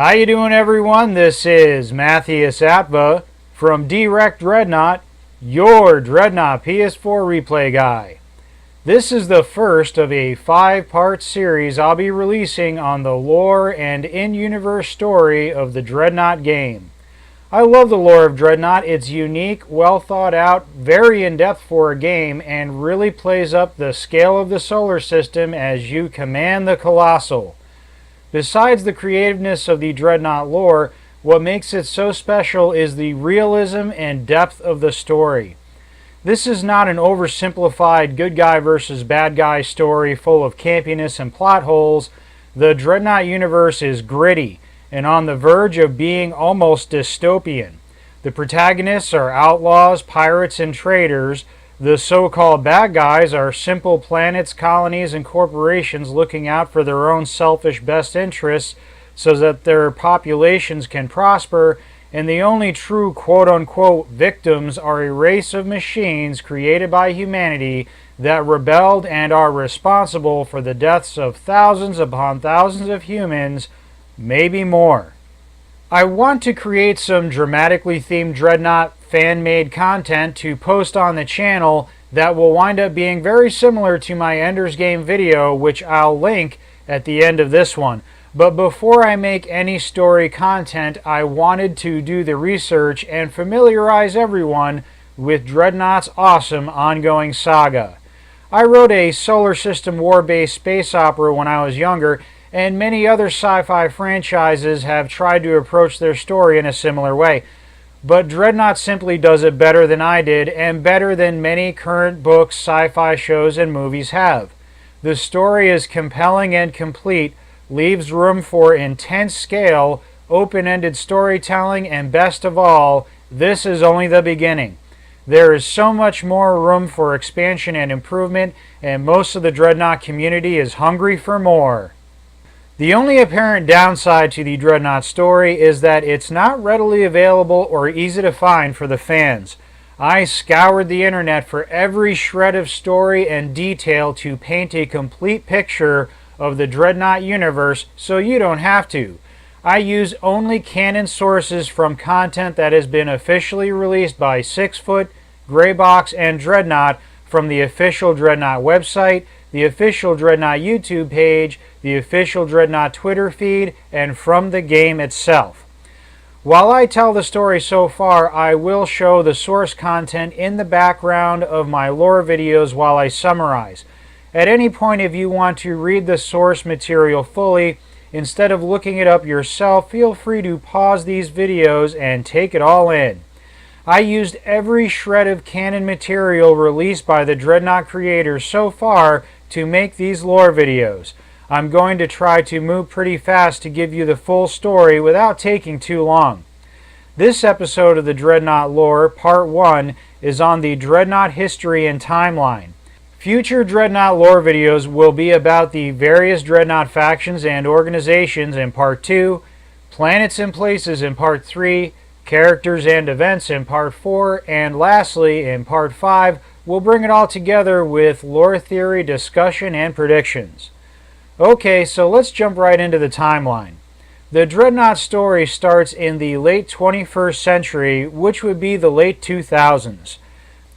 How you doing, everyone? This is Matthias Atva from Direct Dreadnought, your Dreadnought PS4 replay guy. This is the first of a 5-part series I'll be releasing on the lore and in-universe story of the Dreadnought game. I love the lore of Dreadnought. It's unique, well thought out, very in-depth for a game, and really plays up the scale of the solar system as you command the Colossal. Besides the creativeness of the Dreadnought lore, what makes it so special is the realism and depth of the story. This is not an oversimplified good guy versus bad guy story full of campiness and plot holes. The Dreadnought universe is gritty and on the verge of being almost dystopian. The protagonists are outlaws, pirates, and traitors. The so-called bad guys are simple planets, colonies, and corporations looking out for their own selfish best interests so that their populations can prosper, and the only true quote-unquote victims are a race of machines created by humanity that rebelled and are responsible for the deaths of thousands upon thousands of humans, maybe more. I want to create some dramatically themed Dreadnought fan-made content to post on the channel that will wind up being very similar to my Ender's Game video, which I'll link at the end of this one. But before I make any story content, I wanted to do the research and familiarize everyone with Dreadnought's awesome ongoing saga. I wrote a solar system war-based space opera when I was younger, and many other sci-fi franchises have tried to approach their story in a similar way. But Dreadnought simply does it better than I did, and better than many current books, sci-fi shows, and movies have. The story is compelling and complete, leaves room for intense scale, open-ended storytelling, and best of all, this is only the beginning. There is so much more room for expansion and improvement, and most of the Dreadnought community is hungry for more. The only apparent downside to the Dreadnought story is that it's not readily available or easy to find for the fans. I scoured the internet for every shred of story and detail to paint a complete picture of the Dreadnought universe, so you don't have to. I use only canon sources from content that has been officially released by 6foot, Greybox, and Dreadnought from the official Dreadnought website, the official Dreadnought YouTube page, the official Dreadnought Twitter feed, and from the game itself. While I tell the story so far, I will show the source content in the background of my lore videos while I summarize. At any point, if you want to read the source material fully, instead of looking it up yourself, feel free to pause these videos and take it all in. I used every shred of canon material released by the Dreadnought creators so far to make these lore videos. I'm going to try to move pretty fast to give you the full story without taking too long. This episode of the Dreadnought Lore, Part 1, is on the Dreadnought history and timeline. Future Dreadnought lore videos will be about the various Dreadnought factions and organizations in Part 2, planets and places in Part 3, characters and events in Part 4, and lastly, in Part 5, we'll bring it all together with lore theory, discussion, and predictions. Okay, so let's jump right into the timeline. The Dreadnought story starts in the late 21st century, which would be the late 2000s.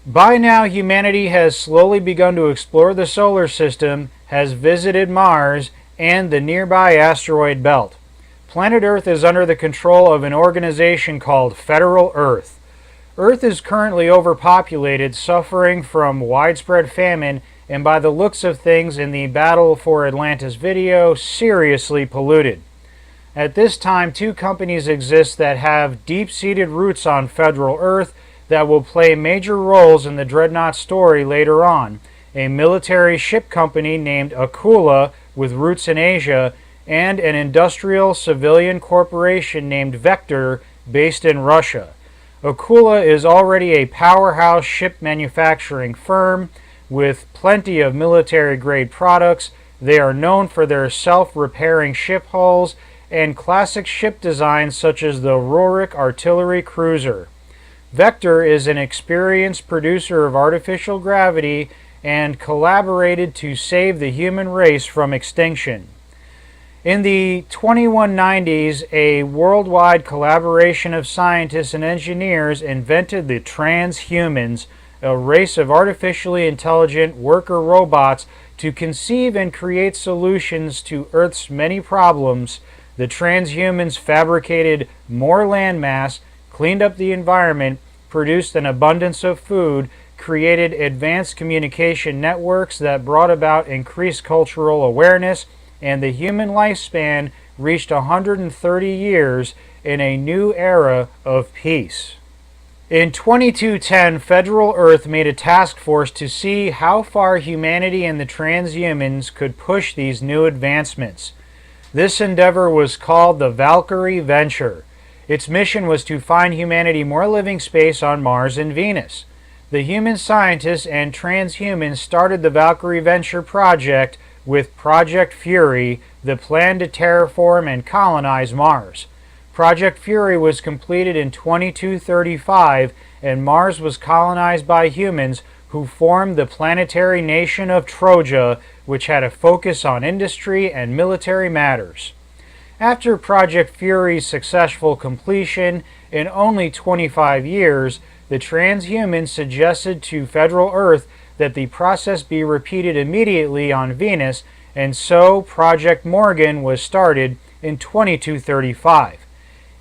By now, humanity has slowly begun to explore the solar system, has visited Mars, and the nearby asteroid belt. Planet Earth is under the control of an organization called Federal Earth. Earth is currently overpopulated, suffering from widespread famine, and by the looks of things in the Battle for Atlantis video, seriously polluted. At this time, 2 companies exist that have deep-seated roots on Federal Earth that will play major roles in the Dreadnought story later on. A military ship company named Aquila with roots in Asia, and an industrial civilian corporation named Vector based in Russia. Aquila is already a powerhouse ship manufacturing firm with plenty of military-grade products. They are known for their self-repairing ship hulls and classic ship designs such as the Rurik artillery cruiser. Vector is an experienced producer of artificial gravity and collaborated to save the human race from extinction. In the 2190s, a worldwide collaboration of scientists and engineers invented the transhumans, a race of artificially intelligent worker robots to conceive and create solutions to Earth's many problems. The transhumans fabricated more landmass, cleaned up the environment, produced an abundance of food, created advanced communication networks that brought about increased cultural awareness, and the human lifespan reached 130 years in a new era of peace. In 2210, Federal Earth made a task force to see how far humanity and the transhumans could push these new advancements. This endeavor was called the Valkyrie Venture. Its mission was to find humanity more living space on Mars and Venus. The human scientists and transhumans started the Valkyrie Venture project with Project Fury, the plan to terraform and colonize Mars. Project Fury was completed in 2235, and Mars was colonized by humans who formed the planetary nation of Troja, which had a focus on industry and military matters. After Project Fury's successful completion in only 25 years, the transhumans suggested to Federal Earth that the process be repeated immediately on Venus, and so Project Morgan was started in 2235.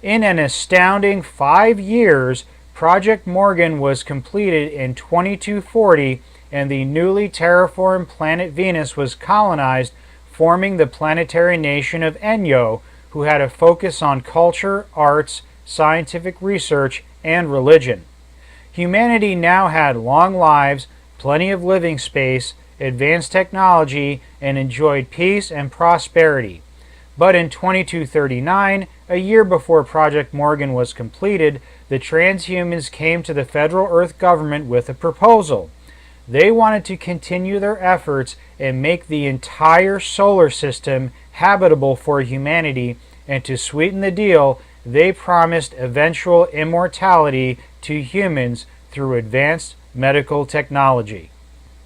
In an astounding 5 years, Project Morgan was completed in 2240, and the newly terraformed planet Venus was colonized, forming the planetary nation of Enyo, who had a focus on culture, arts, scientific research, and religion. Humanity now had long lives, plenty of living space, advanced technology, and enjoyed peace and prosperity. But in 2239, a year before Project Morgan was completed, the transhumans came to the Federal Earth government with a proposal. They wanted to continue their efforts and make the entire solar system habitable for humanity, and to sweeten the deal, they promised eventual immortality to humans through advanced medical technology.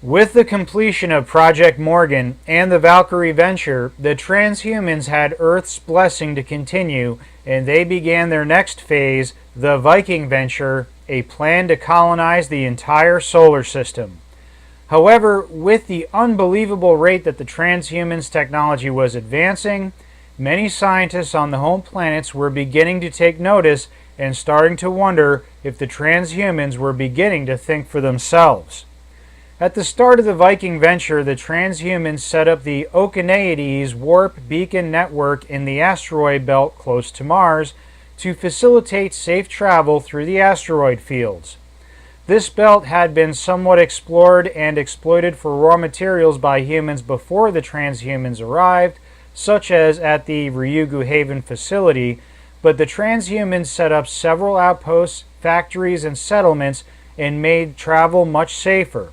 With the completion of Project Morgan and the Valkyrie Venture, the transhumans had Earth's blessing to continue, and they began their next phase, the Viking Venture, a plan to colonize the entire solar system. However, with the unbelievable rate that the transhumans' technology was advancing, many scientists on the home planets were beginning to take notice and starting to wonder if the transhumans were beginning to think for themselves. At the start of the Viking Venture, the transhumans set up the Okeaneides Warp Beacon Network in the asteroid belt close to Mars to facilitate safe travel through the asteroid fields. This belt had been somewhat explored and exploited for raw materials by humans before the transhumans arrived, such as at the Ryugu Haven facility, but the transhumans set up several outposts, factories, and settlements and made travel much safer.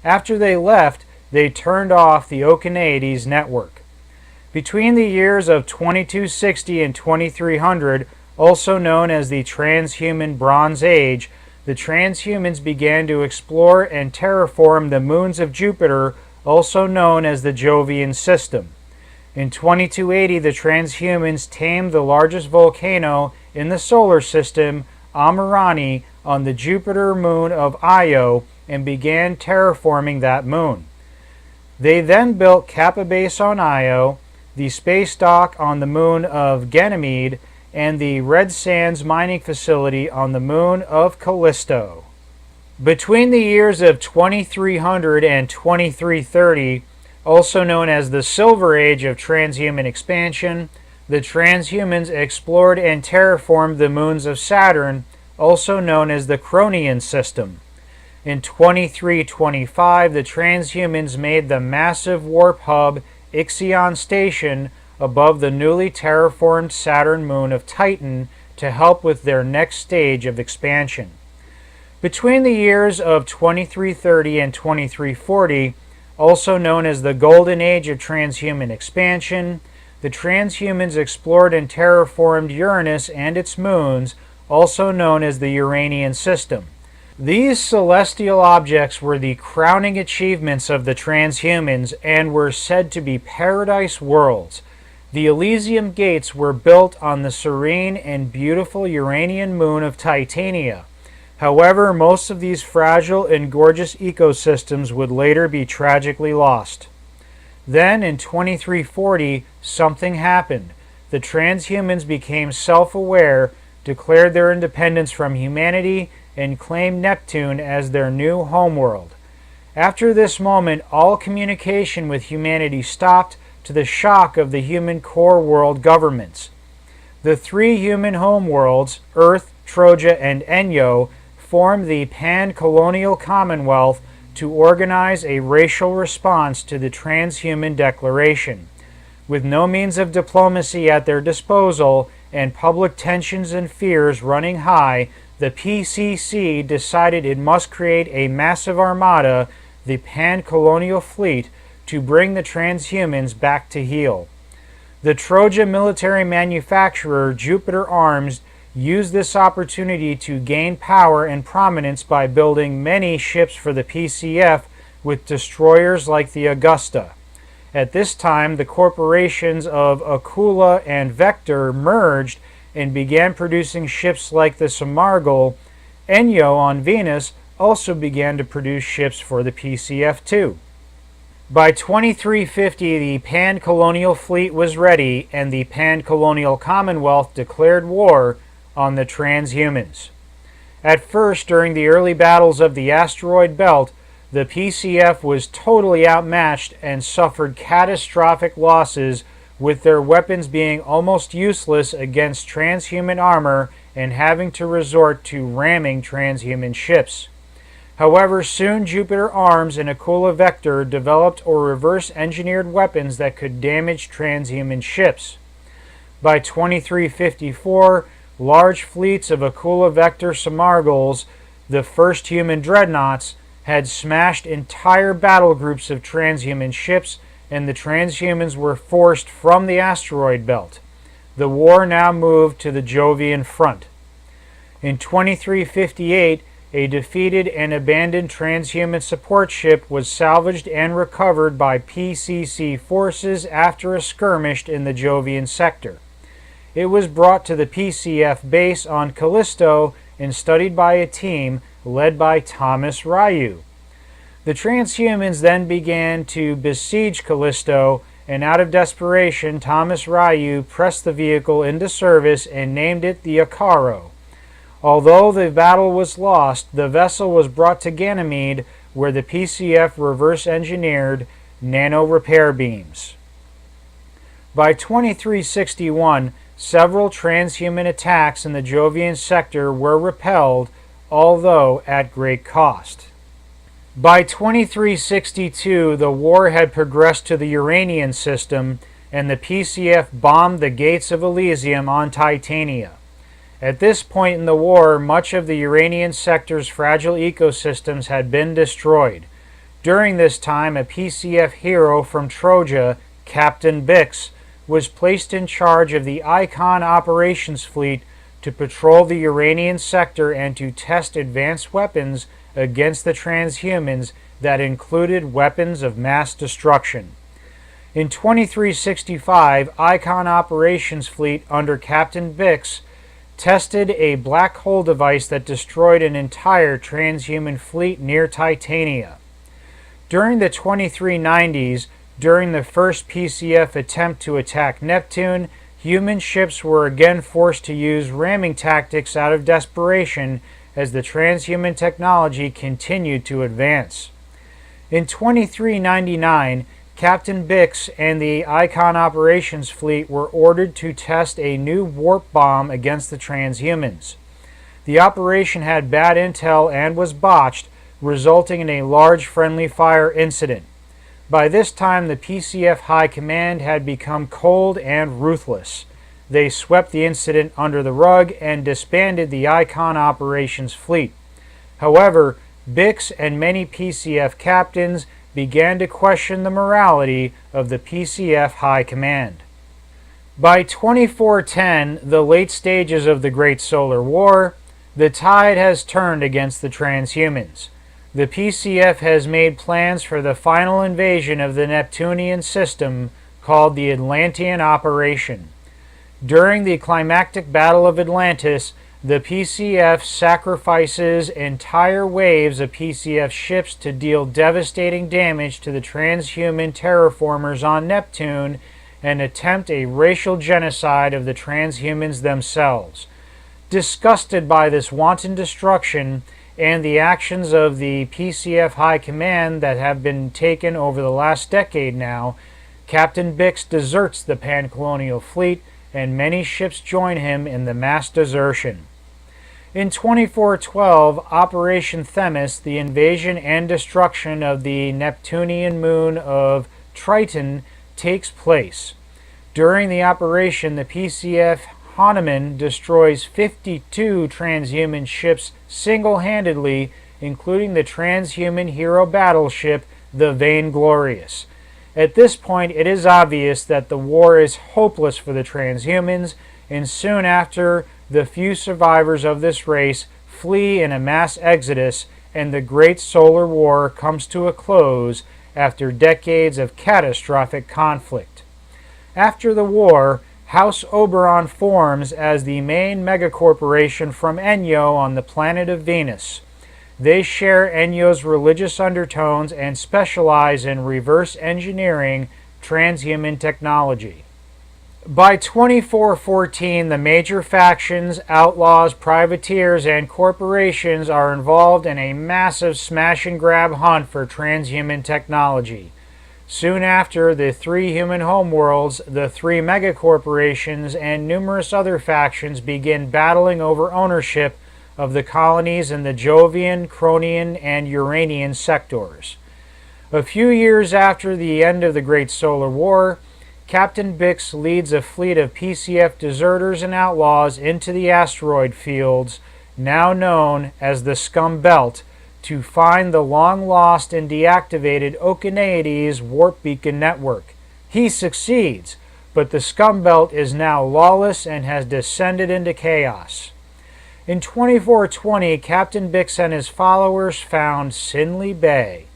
After they left, they turned off the Okeaneides network. Between the years of 2260 and 2300, also known as the Transhuman Bronze Age, the transhumans began to explore and terraform the moons of Jupiter, also known as the Jovian system. In 2280, the transhumans tamed the largest volcano in the solar system, Amarani, on the Jupiter moon of Io, and began terraforming that moon. They then built Kappa Base on Io, the space dock on the moon of Ganymede, and the Red Sands mining facility on the moon of Callisto. Between the years of 2300 and 2330, also known as the Silver Age of transhuman expansion, the transhumans explored and terraformed the moons of Saturn, also known as the Cronian system. In 2325, the transhumans made the massive warp hub Ixion Station above the newly terraformed Saturn moon of Titan to help with their next stage of expansion. Between the years of 2330 and 2340, also known as the Golden Age of transhuman expansion, the transhumans explored and terraformed Uranus and its moons, also known as the Uranian system. These celestial objects were the crowning achievements of the transhumans and were said to be paradise worlds. The Elysium Gates were built on the serene and beautiful Uranian moon of Titania. However, most of these fragile and gorgeous ecosystems would later be tragically lost. Then, in 2340, something happened. The transhumans became self-aware, declared their independence from humanity, and claimed Neptune as their new homeworld. After this moment, all communication with humanity stopped, to the shock of the human core world governments. The three human homeworlds, Earth, Troja, and Enyo, formed the Pan-Colonial Commonwealth to organize a racial response to the transhuman declaration. With no means of diplomacy at their disposal and public tensions and fears running high, the PCC decided it must create a massive armada, the Pan-Colonial Fleet, to bring the transhumans back to heel. The Troja military manufacturer Jupiter Arms used this opportunity to gain power and prominence by building many ships for the PCF with destroyers like the Augusta. At this time, the corporations of Aquila and Vector merged and began producing ships like the Samargal. Enyo on Venus also began to produce ships for the PCF too. By 2350, the Pan-Colonial Fleet was ready, and the Pan-Colonial Commonwealth declared war on the transhumans. At first, during the early battles of the asteroid belt, the PCF was totally outmatched and suffered catastrophic losses, with their weapons being almost useless against transhuman armor and having to resort to ramming transhuman ships. However, soon Jupiter Arms and Aquila Vector developed or reverse-engineered weapons that could damage transhuman ships. By 2354, large fleets of Aquila Vector Samargals, the first human dreadnoughts, had smashed entire battle groups of transhuman ships, and the transhumans were forced from the asteroid belt. The war now moved to the Jovian front. In 2358, a defeated and abandoned transhuman support ship was salvaged and recovered by PCC forces after a skirmish in the Jovian sector. It was brought to the PCF base on Callisto and studied by a team led by Thomas Ryu. The transhumans then began to besiege Callisto, and out of desperation, Thomas Ryu pressed the vehicle into service and named it the Icaro. Although the battle was lost, the vessel was brought to Ganymede, where the PCF reverse-engineered nano-repair beams. By 2361, several transhuman attacks in the Jovian sector were repelled, although at great cost. By 2362, the war had progressed to the Uranian system, and the PCF bombed the gates of Elysium on Titania. At this point in the war, much of the Uranian sector's fragile ecosystems had been destroyed. During this time, a PCF hero from Troja, Captain Bix, was placed in charge of the Icon operations fleet to patrol the Uranian sector and to test advanced weapons against the transhumans that included weapons of mass destruction. In 2365, Icon operations fleet under Captain Bix tested a black hole device that destroyed an entire transhuman fleet near Titania. During the 2390s, during the first PCF attempt to attack Neptune, human ships were again forced to use ramming tactics out of desperation as the transhuman technology continued to advance. In 2399, Captain Bix and the Icon operations fleet were ordered to test a new warp bomb against the transhumans. The operation had bad intel and was botched, resulting in a large friendly fire incident. By this time, the PCF High Command had become cold and ruthless. They swept the incident under the rug and disbanded the Icon operations fleet. However, Bix and many PCF captains began to question the morality of the PCF High Command. By 2410, the late stages of the Great Solar War, the tide has turned against the transhumans. The PCF has made plans for the final invasion of the Neptunian system, called the Atlantean Operation. During the climactic Battle of Atlantis, the PCF sacrifices entire waves of PCF ships to deal devastating damage to the transhuman terraformers on Neptune and attempt a racial genocide of the transhumans themselves. Disgusted by this wanton destruction and the actions of the PCF High Command that have been taken over the last decade now, Captain Bix deserts the Pan-Colonial Fleet, and many ships join him in the mass desertion. In 2412, Operation Themis, the invasion and destruction of the Neptunian moon of Triton, takes place. During the operation, the PCF Hahnemann destroys 52 transhuman ships single-handedly, including the transhuman hero battleship, the Vainglorious. At this point, it is obvious that the war is hopeless for the transhumans, and soon after, the few survivors of this race flee in a mass exodus, and the Great Solar War comes to a close after decades of catastrophic conflict. After the war, House Oberon forms as the main megacorporation from Enyo on the planet of Venus. They share Enyo's religious undertones and specialize in reverse engineering transhuman technology. By 2414, the major factions, outlaws, privateers, and corporations are involved in a massive smash-and-grab hunt for transhuman technology. Soon after, the three human homeworlds, the three megacorporations, and numerous other factions begin battling over ownership of the colonies in the Jovian, Cronian, and Uranian sectors. A few years after the end of the Great Solar War, Captain Bix leads a fleet of PCF deserters and outlaws into the asteroid fields, now known as the Scum Belt, to find the long-lost and deactivated Okeaneides warp beacon network. He succeeds, but the Scum Belt is now lawless and has descended into chaos. In 2420, Captain Bix and his followers found Sinley Bay.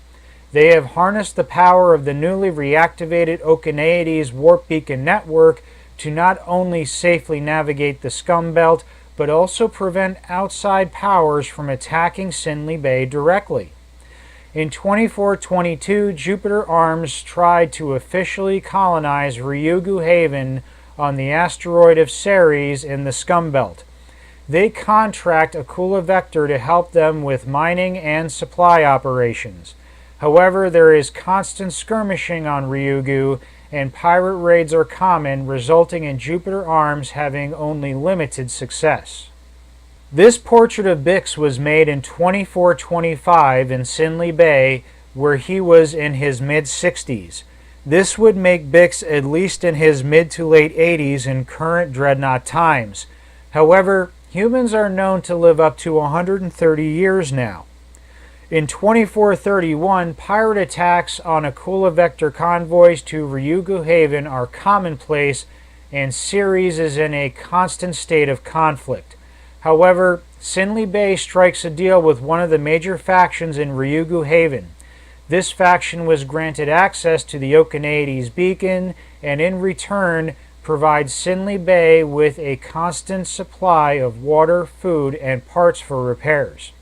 They have harnessed the power of the newly reactivated Okeaneides warp beacon network to not only safely navigate the Scum Belt, but also prevent outside powers from attacking Sinley Bay directly. In 2422, Jupiter Arms tried to officially colonize Ryugu Haven on the asteroid of Ceres in the Scum Belt. They contract Akula Vector to help them with mining and supply operations. However, there is constant skirmishing on Ryugu, and pirate raids are common, resulting in Jupiter Arms having only limited success. This portrait of Bix was made in 2425 in Sinley Bay, where he was in his mid-60s. This would make Bix at least in his mid to late 80s in current Dreadnought times. However, humans are known to live up to 130 years now. In 2431, pirate attacks on Akula Vector convoys to Ryugu Haven are commonplace, and Ceres is in a constant state of conflict. However, Sinley Bay strikes a deal with one of the major factions in Ryugu Haven. This faction was granted access to the Okeaneides beacon, and in return provides Sinley Bay with a constant supply of water, food, and parts for repairs.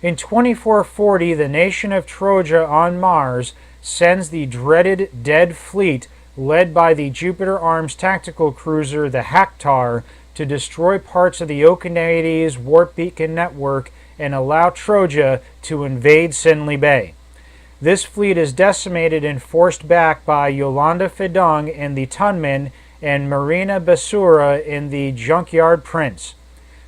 In 2440, the nation of Troja on Mars sends the dreaded Dead Fleet, led by the Jupiter Arms tactical cruiser the Hactar, to destroy parts of the Okeaneides warp beacon network and allow Troja to invade Sinley Bay. This fleet is decimated and forced back by Yolanda Fedung in the Tunman and Marina Basura in the Junkyard Prince.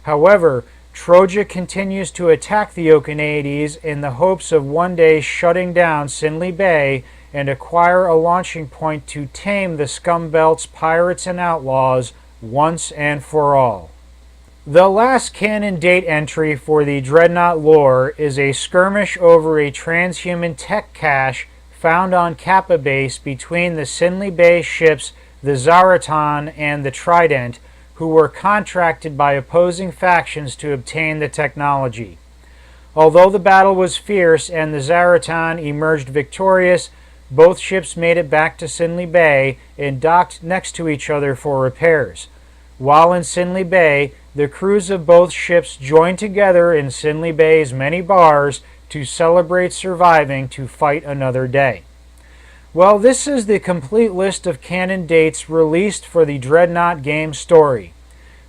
However, Troja continues to attack the Okeaneides in the hopes of one day shutting down Sinley Bay and acquire a launching point to tame the Scum Belt's pirates and outlaws once and for all. The last canon date entry for the Dreadnought Lore is a skirmish over a transhuman tech cache found on Kappa Base between the Sinley Bay ships the Zaratan and the Trident, who were contracted by opposing factions to obtain the technology. Although the battle was fierce and the Zaratan emerged victorious, both ships made it back to Sinley Bay and docked next to each other for repairs. While in Sinley Bay, the crews of both ships joined together in Sinley Bay's many bars to celebrate surviving to fight another day. Well, this is the complete list of canon dates released for the Dreadnought game story.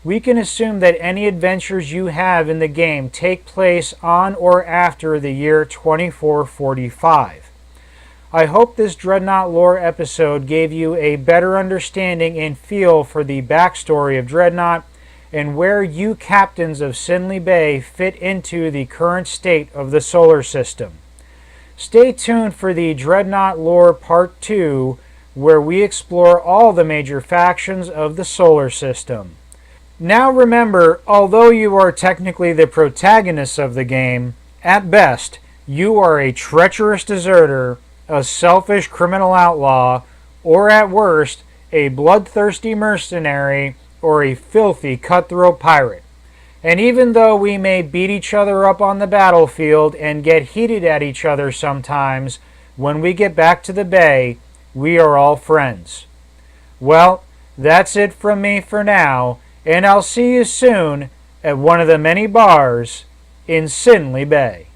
We can assume that any adventures you have in the game take place on or after the year 2445. I hope this Dreadnought Lore episode gave you a better understanding and feel for the backstory of Dreadnought and where you captains of Sinley Bay fit into the current state of the solar system. Stay tuned for the Dreadnought Lore Part 2, where we explore all the major factions of the solar system. Now remember, although you are technically the protagonists of the game, at best, you are a treacherous deserter, a selfish criminal outlaw, or at worst, a bloodthirsty mercenary or a filthy cutthroat pirate. And even though we may beat each other up on the battlefield and get heated at each other sometimes, when we get back to the bay, we are all friends. Well, that's it from me for now, and I'll see you soon at one of the many bars in Sinley Bay.